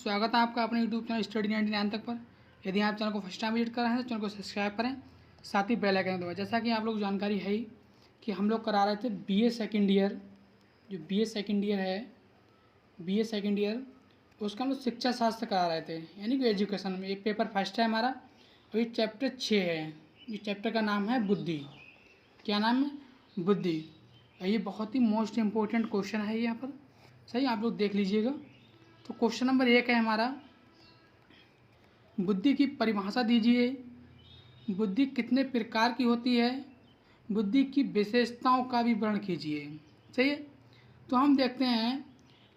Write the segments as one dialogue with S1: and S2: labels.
S1: स्वागत है आपका अपने यूट्यूब चैनल स्टडी 99 तक पर। यदि आप चैनल को फर्स्ट टाइम विजिट कर रहे हैं तो चैनल को सब्सक्राइब करें, साथ ही बेल आइकन दबाएं। जैसा कि आप लोग जानकारी है ही कि हम लोग करा रहे थे बीए सेकेंड ईयर, जो बीए सेकेंड ईयर है, बीए सेकेंड ईयर उसका हम लोग शिक्षा शास्त्र करा रहे थे, यानी कि एजुकेशन में। एक पेपर फर्स्ट है हमारा और ये चैप्टर 6 है। इस चैप्टर का नाम है बुद्धि। क्या नाम है? बुद्धि। ये बहुत ही मोस्ट इम्पोर्टेंट क्वेश्चन है यहाँ पर, सही आप लोग देख लीजिएगा। तो क्वेश्चन नंबर 1 है हमारा, बुद्धि की परिभाषा दीजिए। बुद्धि कितने प्रकार की होती है? बुद्धि की विशेषताओं का भी वर्णन कीजिए। सही है। तो हम देखते हैं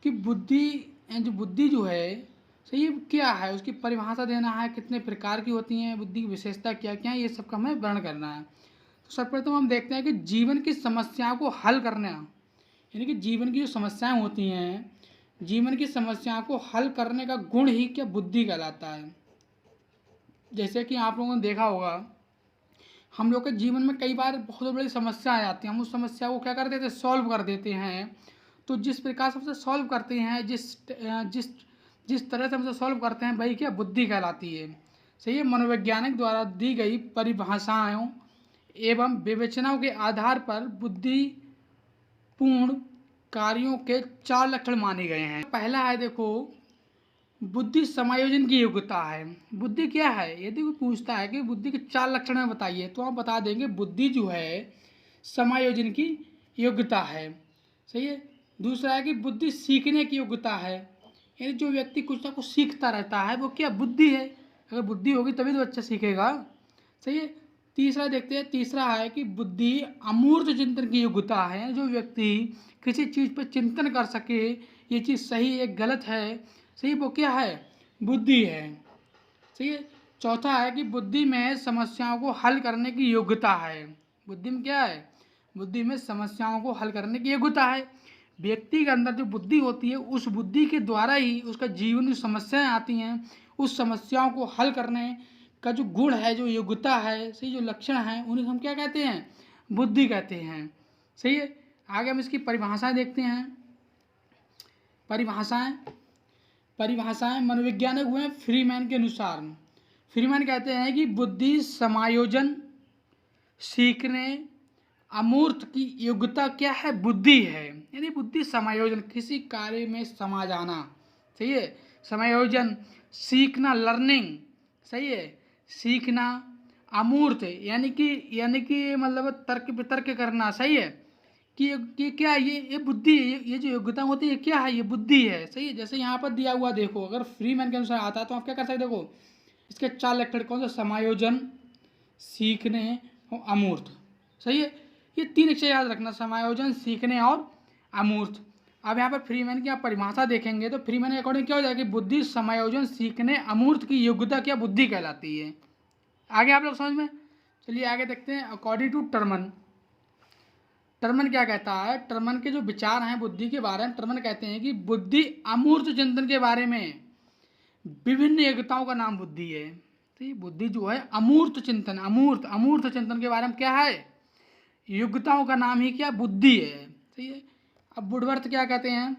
S1: कि बुद्धि जो है, सही है, क्या है, उसकी परिभाषा देना है, कितने प्रकार की होती हैं, बुद्धि की विशेषता क्या क्या है, ये सब का हमें वर्णन करना है। तो सर्वप्रथम हम देखते हैं कि जीवन की समस्याओं को हल करना, यानी कि जीवन की जो समस्याएं होती हैं, जीवन की समस्याओं को हल करने का गुण ही क्या बुद्धि कहलाता है। जैसे कि आप लोगों ने देखा होगा, हम लोग के जीवन में कई बार बहुत बड़ी समस्या आ जाती है, हम उस समस्या को क्या कर देते हैं, सॉल्व कर देते हैं। तो जिस प्रकार से उसे सॉल्व करते हैं, जिस जिस जिस तरह से हम उसे सॉल्व करते हैं, वही क्या बुद्धि कहलाती है। सही है। मनोवैज्ञानिक द्वारा दी गई परिभाषाओं एवं विवेचनाओं के आधार पर बुद्धिपूर्ण कार्यों के 4 लक्षण माने गए हैं। पहला है, देखो, बुद्धि समायोजन की योग्यता है। बुद्धि क्या है? यदि कोई पूछता है कि बुद्धि के 4 लक्षण में बताइए, तो आप बता देंगे बुद्धि जो है समायोजन की योग्यता है। सही है। दूसरा है कि बुद्धि सीखने की योग्यता है, यानी जो व्यक्ति कुछ ना कुछ सीखता रहता है वो क्या बुद्धि है। अगर बुद्धि होगी तभी तो बच्चा सीखेगा। सही है। तीसरा देखते हैं, तीसरा है कि बुद्धि अमूर्त चिंतन की योग्यता है, जो व्यक्ति किसी चीज़ पर चिंतन कर सके, ये चीज़ सही है गलत है, सही, वो क्या है, बुद्धि है। सही है। चौथा है कि बुद्धि में समस्याओं को हल करने की योग्यता है। बुद्धि में क्या है? बुद्धि में समस्याओं को हल करने की योग्यता है। व्यक्ति के अंदर जो बुद्धि होती है, उस बुद्धि के द्वारा ही उसका जीवन में समस्याएं आती हैं, उस समस्याओं को हल करने का जो गुण है, जो योग्यता है, सही, जो लक्षण है, उन्हें हम क्या कहते हैं, बुद्धि कहते हैं। सही है। आगे हम इसकी परिभाषाएं देखते हैं। परिभाषाएं मनोवैज्ञानिक हुए फ्रीमैन के अनुसार। फ्रीमैन कहते हैं कि बुद्धि समायोजन, सीखने, अमूर्त की योग्यता क्या है, बुद्धि है। यानी बुद्धि समायोजन, किसी कार्य में समा जाना, सही है, समायोजन, सीखना, लर्निंग, सही है, सीखना, अमूर्त यानी कि मतलब तर्क वितर्क करना, सही है, कि क्या ये बुद्धि, ये जो योग्यता होती है क्या है, ये बुद्धि है। सही है। जैसे यहाँ पर दिया हुआ देखो, अगर फ्रीमैन के अनुसार आता है तो आप क्या कर सकते, देखो इसके 4 लक्षण कौन से, समायोजन, सीखने और अमूर्त। सही है। ये 3 अक्षर याद रखना, समायोजन, सीखने और अमूर्त। अब यहाँ पर फ्रीमैन की आप परिभाषा देखेंगे तो फ्रीमैन के अकॉर्डिंग क्या हो जाएगी, बुद्धि समायोजन, सीखने, अमूर्त की योग्यता क्या बुद्धि कहलाती है। आगे आप लोग समझ में, चलिए आगे देखते हैं। अकॉर्डिंग टू टर्मन, टर्मन क्या कहता है, टर्मन के जो विचार हैं बुद्धि के बारे में, टर्मन कहते हैं कि बुद्धि अमूर्त चिंतन के बारे में विभिन्न योग्यताओं का नाम बुद्धि है। तो बुद्धि जो है अमूर्त चिंतन, अमूर्त चिंतन के बारे में क्या है, योग्यताओं का नाम ही क्या, बुद्धि है। सही है। अब वुडवर्थ क्या कहते हैं,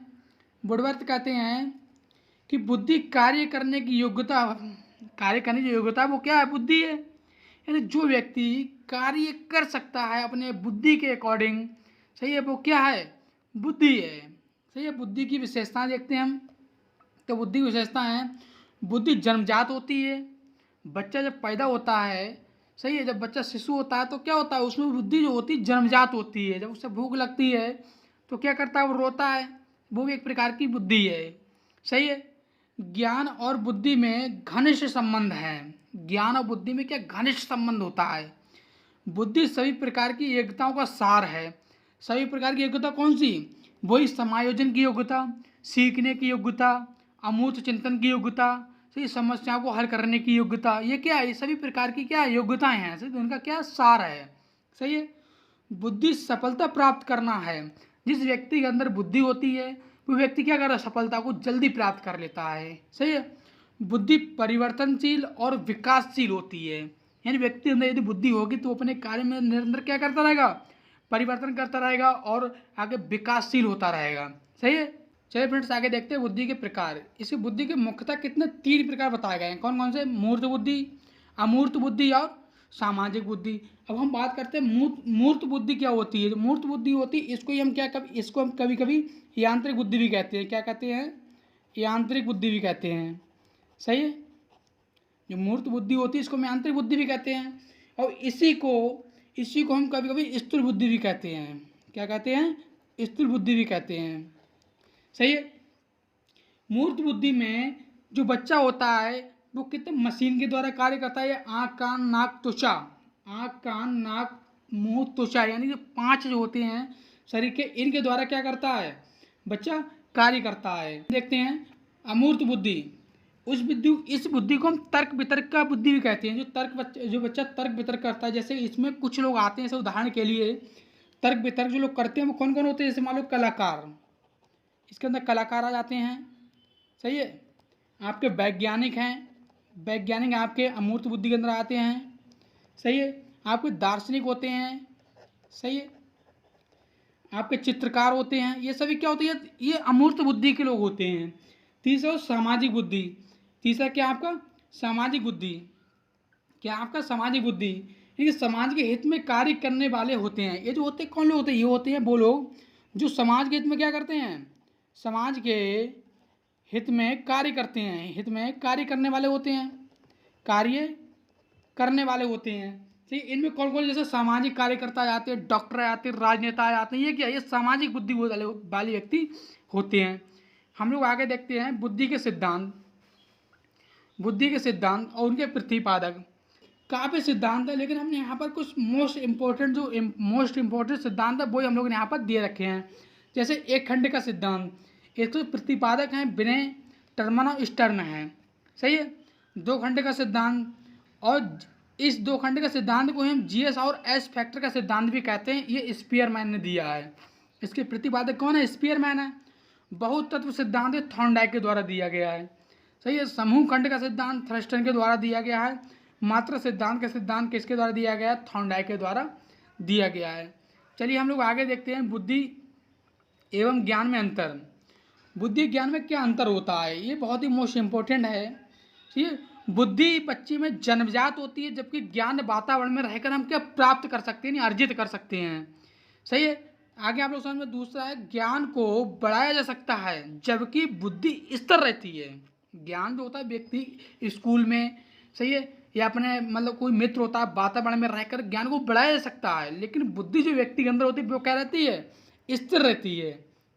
S1: वुडवर्थ कहते हैं कि बुद्धि कार्य करने की योग्यता, कार्य करने की योग्यता वो क्या है, बुद्धि है। यानी जो व्यक्ति कार्य कर सकता है अपने बुद्धि के अकॉर्डिंग, सही है, वो क्या है, बुद्धि है। सही है। बुद्धि की विशेषताएं देखते हैं हम। तो बुद्धि की विशेषता है, बुद्धि जन्मजात होती है। बच्चा जब पैदा होता है, सही है, जब बच्चा शिशु होता है तो क्या होता है, उसमें बुद्धि जो होती है जन्मजात होती है। जब उसे भूख लगती है तो क्या करता है, वो रोता है, वो भी एक प्रकार की बुद्धि है। सही है। ज्ञान और बुद्धि में घनिष्ठ संबंध है। ज्ञान और बुद्धि में क्या घनिष्ठ संबंध होता है। बुद्धि सभी प्रकार की योग्यताओं का सार है। सभी प्रकार की योग्यता कौन सी, वही समायोजन की योग्यता, सीखने की योग्यता, अमूर्त चिंतन की योग्यता, सही, समस्याओं को हल करने की योग्यता, ये क्या है, ये सभी प्रकार की क्या योग्यताएं हैं, सही, उनका क्या सार है। सही है। बुद्धि सफलता प्राप्त करना है। जिस व्यक्ति के अंदर बुद्धि होती है वो व्यक्ति क्या कर रहा है, सफलता को जल्दी प्राप्त कर लेता है। सही है। बुद्धि परिवर्तनशील और विकासशील होती है। यानी व्यक्ति अंदर यदि बुद्धि होगी तो अपने कार्य में निरंतर क्या करता रहेगा, परिवर्तन करता रहेगा और आगे विकासशील होता रहेगा। सही है। चलिए फ्रेंड्स आगे देखते हैं बुद्धि के प्रकार। इसी बुद्धि के मुख्यतः कितने 3 प्रकार बताए गए हैं। कौन कौन से? मूर्त बुद्धि, अमूर्त बुद्धि और सामाजिक बुद्धि। अब हम बात करते हैं मूर्त बुद्धि क्या होती है। जो मूर्त बुद्धि होती है इसको हम कभी कभी यांत्रिक बुद्धि भी कहते हैं। क्या कहते हैं? यांत्रिक बुद्धि भी कहते हैं। सही है। जो मूर्त बुद्धि होती है इसको हम यांत्रिक बुद्धि भी कहते हैं, और इसी को हम कभी कभी स्थूल बुद्धि भी कहते हैं। क्या कहते हैं? स्थूल बुद्धि भी कहते हैं। सही है। मूर्त बुद्धि में जो बच्चा होता है वो कितने मशीन के द्वारा कार्य करता है। ये आँख, कान, नाक, त्वचा, आँख, कान, नाक, मुंह, त्वचा, यानी कि 5 जो होते हैं शरीर के, इनके द्वारा क्या करता है? बच्चा कार्य करता है। देखते हैं अमूर्त बुद्धि। इस बुद्धि को हम तर्क वितर्क का बुद्धि भी कहते हैं। जो बच्चा तर्क वितर्क करता है, जैसे इसमें कुछ लोग आते हैं, जैसे उदाहरण के लिए तर्क वितर्क जो लोग करते हैं वो कौन कौन होते हैं? जैसे मान लो कलाकार, इसके अंदर कलाकार आ जाते हैं। सही है। आपके वैज्ञानिक हैं, वैज्ञानिक आपके अमूर्त बुद्धि के अंदर आते हैं। सही है। आपके दार्शनिक होते हैं। सही है। आपके चित्रकार होते हैं। ये सभी क्या होते हैं? ये अमूर्त बुद्धि के लोग होते हैं। तीसरा सामाजिक बुद्धि। तीसरा क्या आपका? सामाजिक बुद्धि। क्या आपका? सामाजिक बुद्धि। ये समाज के हित में कार्य करने वाले होते हैं। ये जो होते हैं कौन लोग होते हैं? ये होते हैं वो लोग जो समाज के हित में क्या करते हैं? समाज के हित में कार्य करते हैं। हित में कार्य करने वाले होते हैं। कार्य करने वाले होते हैं। ठीक। इनमें कौन कौन? जैसे सामाजिक कार्यकर्ता आ जाते हैं, डॉक्टर आ जाते हैं, राजनेता आ जाते हैं। ये क्या? ये सामाजिक बुद्धि वाले व्यक्ति होते हैं। हम लोग आगे देखते हैं बुद्धि के सिद्धांत। बुद्धि के सिद्धांत और उनके प्रतिपादक। काफ़ी सिद्धांत है, लेकिन हमने यहाँ पर कुछ मोस्ट इम्पोर्टेंट सिद्धांत है वही हम लोग ने यहाँ पर दे रखे हैं। जैसे एक खंड का सिद्धांत, एक तो प्रतिपादक हैं विनय, टर्मन और स्टर्न है। सही है। 2 खंड का सिद्धांत, और इस 2 खंड का सिद्धांत को हम जीएस और एस फैक्टर का सिद्धांत भी कहते हैं। ये स्पीयरमैन ने दिया है। इसके प्रतिपादक कौन है? स्पीयरमैन है। बहुत तत्व सिद्धांत थॉर्नडाइक के द्वारा दिया गया है। सही है। समूह खंड का सिद्धांत थ्रस्टन के द्वारा दिया गया है। मात्र सिद्धांत का सिद्धांत किसके द्वारा दिया गया है? थॉर्नडाइक के द्वारा दिया गया है। चलिए हम लोग आगे देखते हैं बुद्धि एवं ज्ञान में अंतर। बुद्धि ज्ञान में क्या अंतर होता है? ये बहुत ही मोस्ट इम्पोर्टेंट है। ठीक है। बुद्धि बच्चे में जन्मजात होती है, जबकि ज्ञान वातावरण में रहकर हम क्या प्राप्त कर सकते हैं, अर्जित कर सकते हैं। सही है। आगे आप लोग समझ में। दूसरा है ज्ञान को बढ़ाया जा सकता है, जबकि बुद्धि स्थिर रहती है। ज्ञान जो होता है व्यक्ति स्कूल में, सही है, या अपने मतलब कोई मित्र होता है, वातावरण में रहकर ज्ञान को बढ़ाया जा सकता है, लेकिन बुद्धि जो व्यक्ति के अंदर होती है वो क्या रहती है? स्थिर रहती है।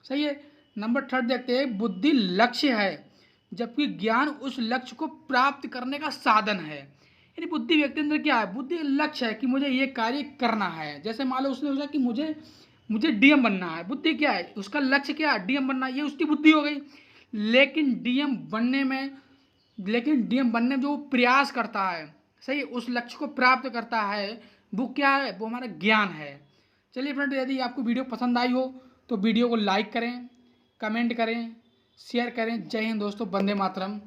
S1: सही है। नंबर 3 देखते हैं बुद्धि लक्ष्य है, जबकि ज्ञान उस लक्ष्य को प्राप्त करने का साधन है। यानी बुद्धि व्यक्ति अंदर क्या है? बुद्धि लक्ष्य है कि मुझे ये कार्य करना है। जैसे मान लो उसने सोचा कि मुझे डीएम बनना है। बुद्धि क्या है? उसका लक्ष्य क्या है? डीएम बनना। ये उसकी बुद्धि हो गई। लेकिन डीएम बनने में जो प्रयास करता है, सही, उस लक्ष्य को प्राप्त करता है, वो क्या है? वो हमारा ज्ञान है। चलिए फ्रेंड, यदि आपको वीडियो पसंद आई हो तो वीडियो को लाइक करें, कमेंट करें, शेयर करें। जय हिंद दोस्तों, वंदे मातरम।